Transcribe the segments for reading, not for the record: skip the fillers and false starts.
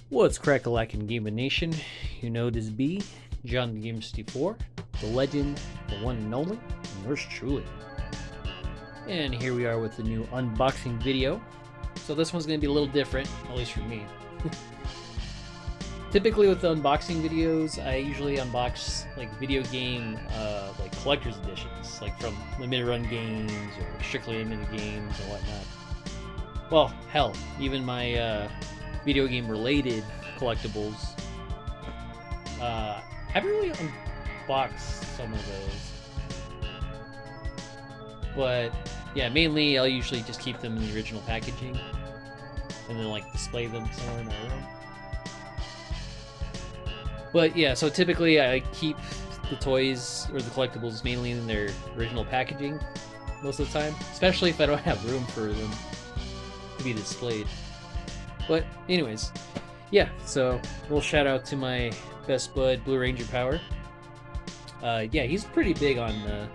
What's crack-a-lackin' Gaming Nation? You know this be John the Game 64, the legend, the one and only, yours truly. And here we are with the new unboxing video. So this one's going to be a little different, at least for me. Typically with the unboxing videos, I usually unbox like video game like collector's editions, like from limited run games or strictly limited games and whatnot. Well, hell, even my video game related collectibles. I haven't really unboxed some of those, but yeah, mainly I'll usually just keep them in the original packaging and then like display them somewhere in my room. But yeah, so typically I keep the toys or the collectibles mainly in their original packaging most of the time, especially if I don't have room for them to be displayed. But anyways, yeah, so a little shout out to my best bud, Blue Ranger Power. Yeah, he's pretty big on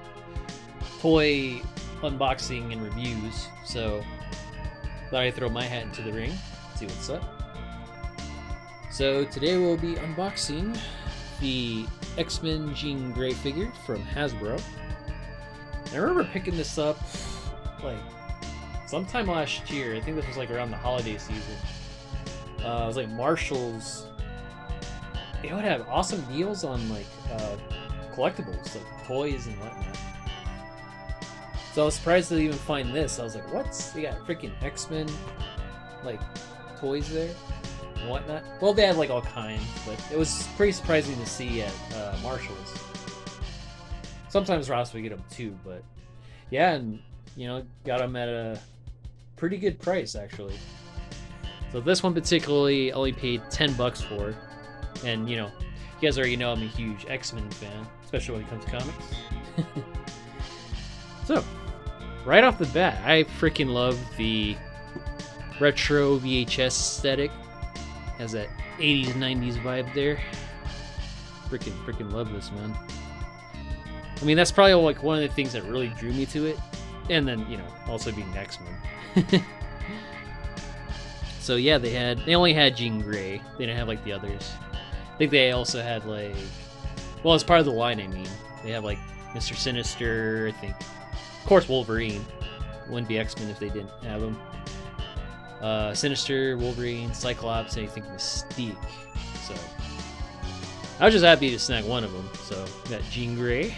toy unboxing and reviews, so thought I'd throw my hat into the ring, see what's up. So today we'll be unboxing the X-Men Jean Grey figure from Hasbro. I remember picking this up like sometime last year. I think this was like around the holiday season. It was like Marshall's. It would have awesome deals on like collectibles, like toys and whatnot. So I was surprised to even find this. I was like, what? They got freaking X-Men like toys there and whatnot. Well, they had like all kinds, but it was pretty surprising to see at Marshall's. Sometimes Ross would get them too, but yeah, and you know, got them at a pretty good price actually. So this one particularly only paid $10 for, and you know, you guys already know I'm a huge X-Men fan, especially when it comes to comics. So, right off the bat, I freaking love the retro VHS aesthetic. Has that 80s, 90s vibe there. Freaking love this, man. I mean, that's probably like one of the things that really drew me to it. And then, you know, also being X-Men. So yeah, they only had Jean Grey. They didn't have like the others. I think they also had like, well, as part of the line, I mean, they have like Mr. Sinister, I think. Of course, Wolverine. Wouldn't be X-Men if they didn't have him. Sinister, Wolverine, Cyclops, and I think Mystique. So I was just happy to snag one of them. So we got Jean Grey.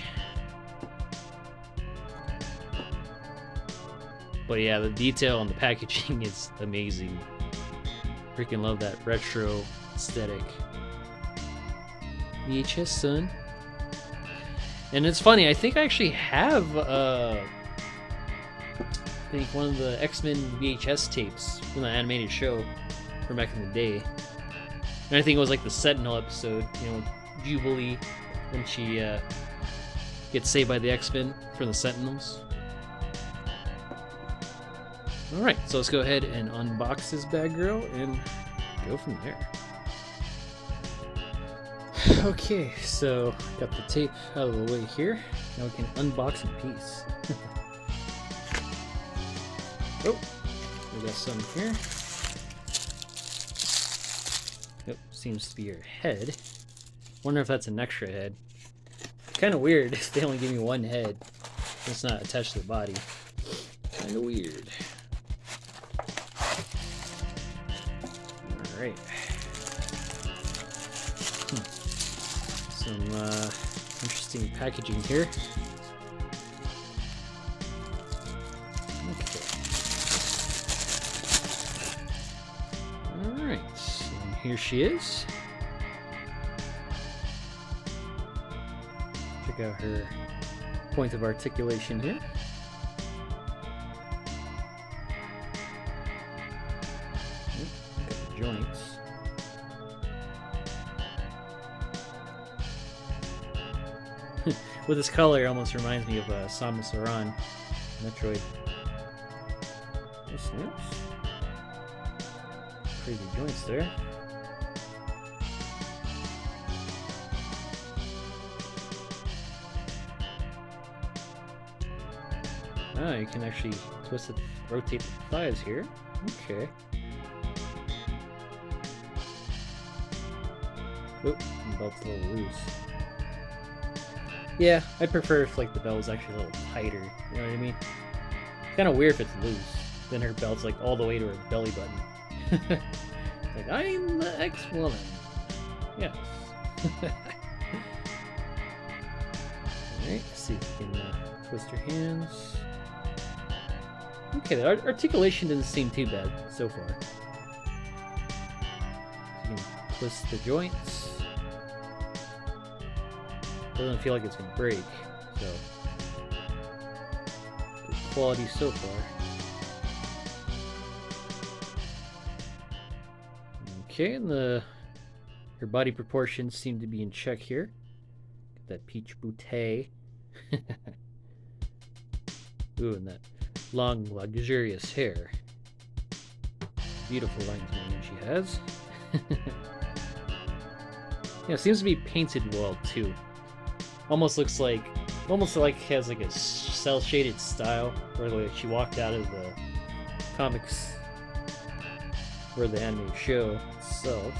But yeah, the detail on the packaging is amazing. Freaking love that retro aesthetic. VHS, son. And it's funny, I think I actually have I think one of the X-Men VHS tapes from the animated show from back in the day. And I think it was like the Sentinel episode, you know, Jubilee, when she gets saved by the X-Men from the Sentinels. Alright, so let's go ahead and unbox this bad girl and go from there. Okay, so got the tape out of the way here. Now we can unbox in peace. Oh, we got some here. Yep, seems to be her head. Wonder if that's an extra head. Kind of weird if they only give me one head. It's not attached to the body. Kind of weird. Alright. Some interesting packaging here. Okay. Alright, and here she is. Check out her point of articulation here. Got the joints. With this color, it almost reminds me of Samus Aran, Metroid. Oh, snaps. Crazy joints there. Ah, you can actually twist it, rotate the thighs here. Okay. Oop, the belt's a little loose. Yeah, I'd prefer if like the belt was actually a little tighter. You know what I mean? It's kind of weird if it's loose. Then her belt's like all the way to her belly button. Like, I'm the ex-woman. Yes. Alright, let's see if we can twist her hands. Okay, the articulation doesn't seem too bad so far. So you can twist the joints. Doesn't feel like it's gonna break, so good quality so far. Okay, and her body proportions seem to be in check here. Got that peach boutte. Ooh, and that long, luxurious hair. Beautiful lines mane she has. Yeah, it seems to be painted well too. Almost looks like, has like a cel shaded style, where like she walked out of the comics or the animated show itself.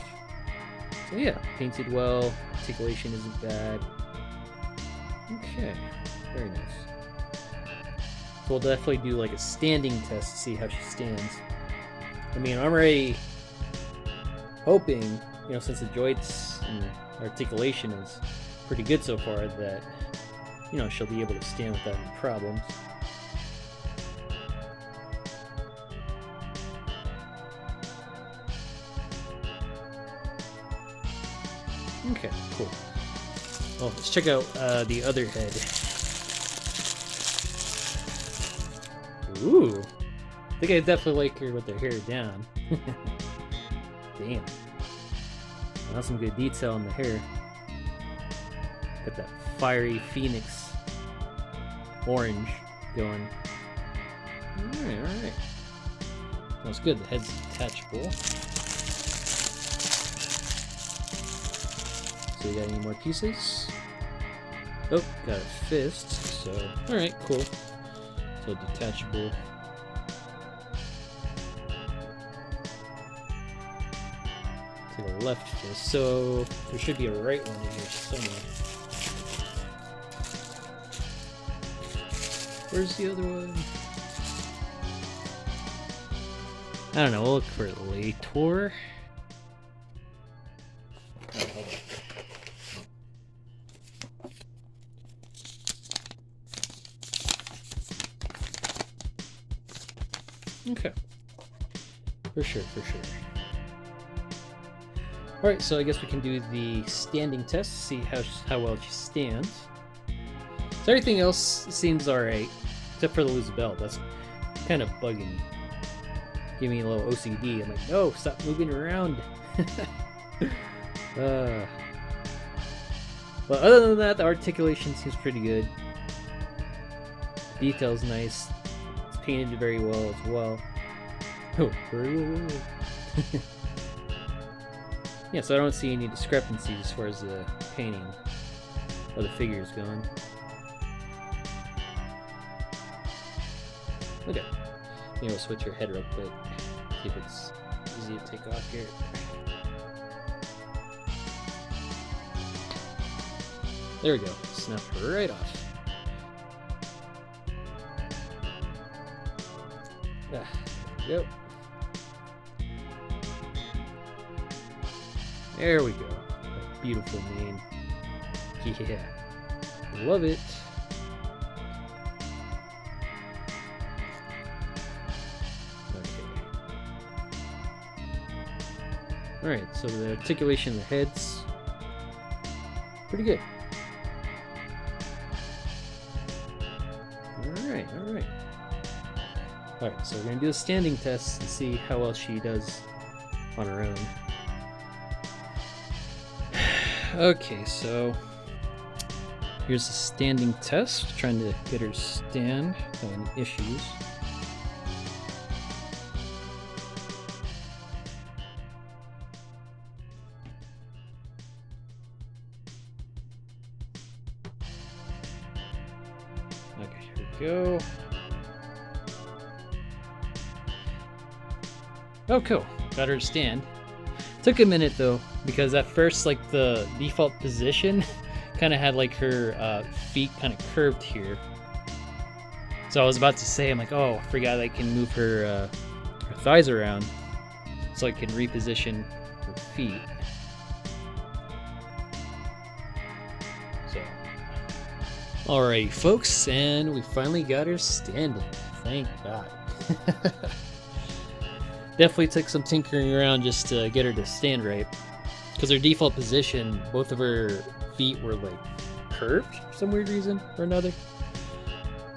So yeah, painted well, articulation isn't bad. Okay, very nice. So we'll definitely do like a standing test to see how she stands. I mean, I'm already hoping, you know, since the joints and articulation is pretty good so far, that, you know, she'll be able to stand without any problems. Okay, cool. Well, let's check out the other head. Ooh, I think I definitely like her with her hair down. Damn. That's some good detail on the hair. Got that fiery phoenix orange going. Alright. That's good. The head's detachable. So you got any more pieces? Oh, got a fist. So, alright, cool. So detachable. To the left fist. So there should be a right one in here somewhere. Where's the other one? I don't know, we'll look for it later. Okay. For sure, for sure. Alright, so I guess we can do the standing test to see how well she stands. So everything else seems alright, except for the loose belt. That's kind of bugging me. Giving me a little OCD. I'm like, no, stop moving around. But other than that, the articulation seems pretty good. Detail's nice. It's painted very well as well. Oh, very well. Yeah, so I don't see any discrepancies as far as the painting of the figure is going. Okay. Maybe we'll switch her head real quick. See if it's easy to take off here. There we go. Snap her right off. There we go. There we go. That beautiful mane. Yeah. Love it. Alright, so the articulation of the head's pretty good. Alright, alright. Alright, so we're going to do a standing test and see how well she does on her own. Okay, so here's the standing test. Trying to get her stand without any issues. Okay, here we go. Oh, cool. Got her to stand. Took a minute though, because at first like the default position kind of had like her feet kind of curved here. So I was about to say, I'm like, oh, I forgot I can move her thighs around so I can reposition her feet. So, alrighty, folks, and we finally got her standing. Thank God. Definitely took some tinkering around just to get her to stand right, because her default position, both of her feet were like curved for some weird reason or another.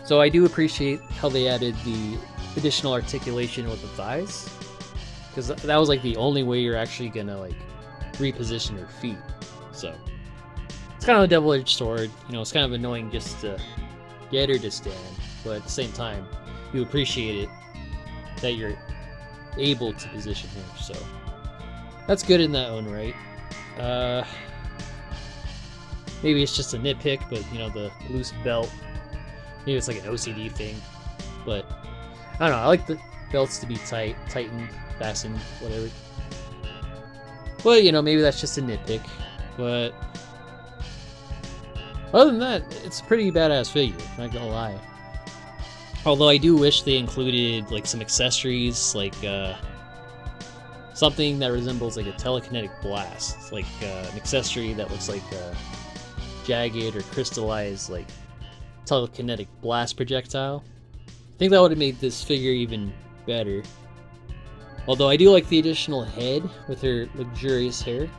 So I do appreciate how they added the additional articulation with the thighs, because that was like the only way you're actually gonna like reposition her feet. So it's kind of a double-edged sword, you know. It's kind of annoying just to get her to stand, but at the same time you appreciate it that you're able to position her, so that's good in that own right. Maybe it's just a nitpick, but you know, the loose belt, maybe it's like an OCD thing, but I don't know, I like the belts to be tightened, fastened, whatever. But you know, maybe that's just a nitpick, but other than that, it's a pretty badass figure, not gonna lie. Although I do wish they included like some accessories, like something that resembles like a telekinetic blast, like an accessory that looks like a jagged or crystallized like telekinetic blast projectile. I think that would have made this figure even better. Although I do like the additional head with her luxurious hair.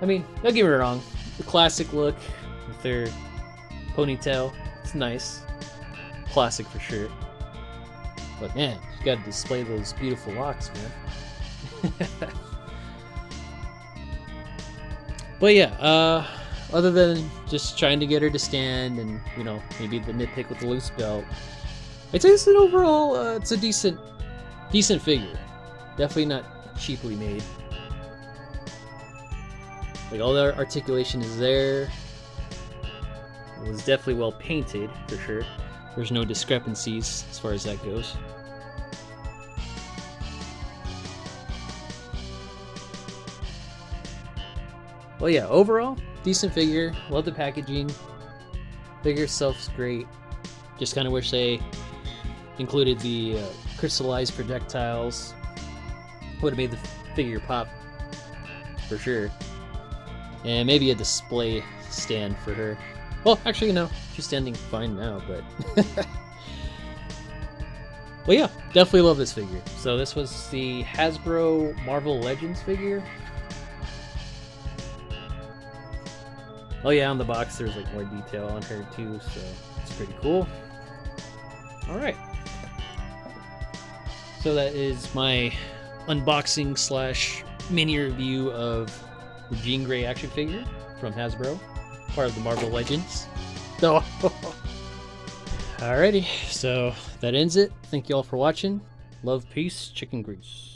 I mean, don't get me wrong, the classic look with her ponytail, it's nice. Classic for sure. But man, you gotta display those beautiful locks, man. But yeah, other than just trying to get her to stand and, you know, maybe the nitpick with the loose belt, I'd say it's an overall, it's a decent figure. Definitely not cheaply made. Like, all the articulation is there. It was definitely well painted, for sure. There's no discrepancies as far as that goes. Well, yeah, overall, decent figure. Love the packaging. Figure itself's great. Just kind of wish they included the crystallized projectiles. Would have made the figure pop, for sure. And maybe a display stand for her. Well, actually, no, she's standing fine now, but... Well, yeah, definitely love this figure. So this was the Hasbro Marvel Legends figure. Oh yeah, on the box there's like more detail on her too, so it's pretty cool. Alright. So that is my unboxing slash mini review of the Jean Grey action figure from Hasbro, part of the Marvel Legends. So, alrighty, so that ends it. Thank you all for watching. Love, peace, chicken grease.